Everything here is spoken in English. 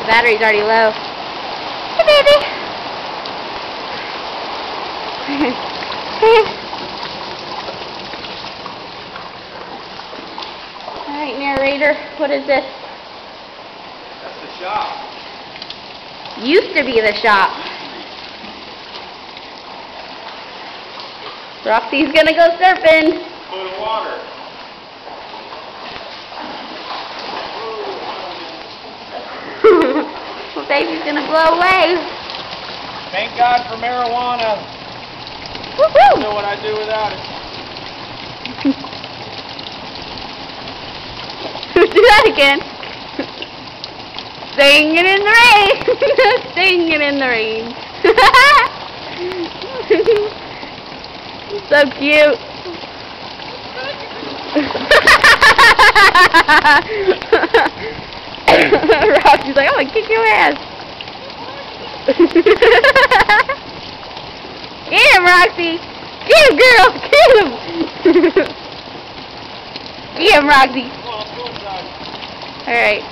battery's already low. Hey, baby. Alright, narrator, what is this? That's the shop. Used to be the shop. Roxy's gonna go surfing. Full of water. Well, baby's gonna blow away. Thank God for marijuana. Woo-hoo. I don't know what I'd do without it. Do that again. Singing in the rain. Singing in the rain. So cute. Roxy's like, I'm gonna kick your ass. Get him, Roxy. Get him, girl. Get him. Get him, Roxy. Alright.